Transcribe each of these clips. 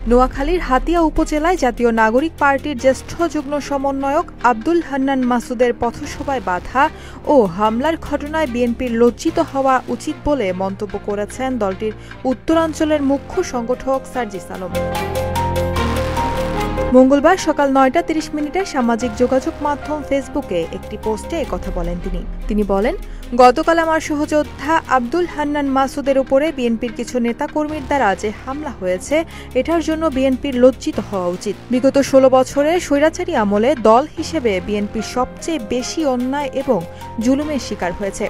নোয়াখালীর হাতিয়া উপজেলায় জাতীয় নাগরিক পার্টির জ্যেষ্ঠ যুগ্ম সমন্বয়ক আব্দুল হান্নান মাসুদের পথসভায় বাধা ও হামলার ঘটনায় বিএনপির লজ্জিত হওয়া উচিত বলে মন্তব্য করেছেন দলটির উত্তরাঞ্চলের মুখ্য সংগঠক সার্জিস আলম। মঙ্গলবার সকাল ৯টা ৩০ মিনিটে সামাজিক যোগাযোগ মাধ্যম ফেসবুকে একটি পোস্টে একথা বলেন তিনি বলেন, গতকাল আমার সহযোদ্ধা আব্দুল হান্নান মাসুদের উপরে বিএনপির কিছু নেতাকর্মীর দ্বারা যে হামলা হয়েছে এটার জন্য বিএনপির লজ্জিত হওয়া উচিত। বিগত ১৬ বছরের স্বৈরাচারী আমলে দল হিসেবে বিএনপি সবচেয়ে বেশি অন্যায় এবং জুলুমের শিকার হয়েছে।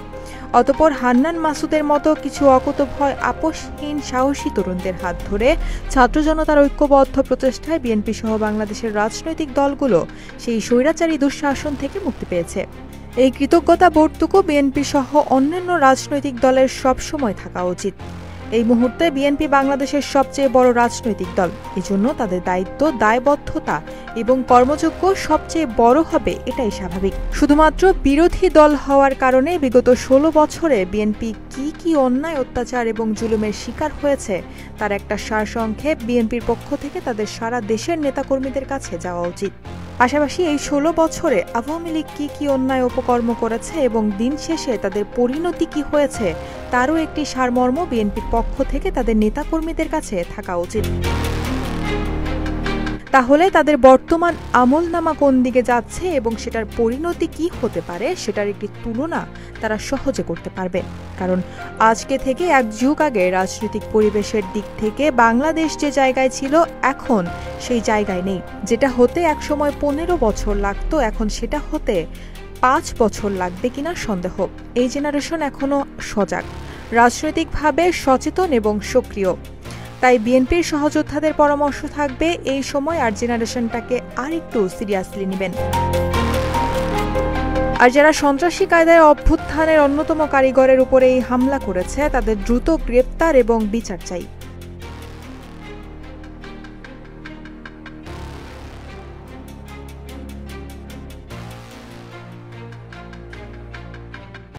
অতঃপর হান্নান মাসুদের মতো কিছু অকুতোভয় আপোষহীন সাহসী তরুণদের হাত ধরে ছাত্র জনতার ঐক্যবদ্ধ প্রচেষ্টায় বিএনপি সহ বাংলাদেশের রাজনৈতিক দলগুলো সেই স্বৈরাচারী দুঃশাসন থেকে মুক্তি পেয়েছে। এই কৃতজ্ঞতা বোধটুকু বিএনপি সহ অন্যান্য রাজনৈতিক দলের সবসময় থাকা উচিত। এই মুহূর্তে বিএনপি বাংলাদেশের সবচেয়ে বড় রাজনৈতিক দল, এজন্য তাদের দায়িত্ব, দায়বদ্ধতা এবং কর্মযোগ্য সবচেয়ে বড় হবে, এটাই স্বাভাবিক। শুধুমাত্র বিরোধী দল হওয়ার কারণে বিগত ১৬ বছরে বিএনপি কি অন্যায়, অত্যাচার এবং জুলুমের শিকার হয়েছে তার একটা সারসংক্ষেপ বিএনপির পক্ষ থেকে তাদের সারা দেশের নেতাকর্মীদের কাছে যাওয়া উচিত। পাশাপাশি এই ১৬ বছরে আওয়ামী লীগ কি অন্যায় অপকর্ম করেছে এবং দিন শেষে তাদের পরিণতি কি হয়েছে তারও একটি সারমর্ম বিএনপির পক্ষ থেকে তাদের নেতাকর্মীদের কাছে থাকা উচিত। তাহলে তাদের বর্তমান আমলনামা কোন দিকে যাচ্ছে এবং সেটার পরিণতি কি হতে পারে সেটার একটি তুলনা তারা সহজে করতে পারবে। কারণ আজকে থেকে এক যুগ আগে রাজনৈতিক পরিবেশের দিক থেকে বাংলাদেশ যে জায়গায় ছিল এখন সেই জায়গায় নেই। যেটা হতে একসময় ১৫ বছর লাগতো এখন সেটা হতে ৫ বছর লাগবে কিনা সন্দেহ। এই জেনারেশন এখনো সজাগ, রাজনৈতিকভাবে সচেতন এবং সক্রিয়। তাই বিএনপির সহযোদ্ধাদের পরামর্শ থাকবে এই সময় আর জেনারেশনটাকে আরেকটু সিরিয়াসলি নেবেন। আর যারা সন্ত্রাসী কায়দায় অভ্যুত্থানের অন্যতম কারিগরের উপরে এই হামলা করেছে তাদের দ্রুত গ্রেপ্তার এবং বিচার চাই।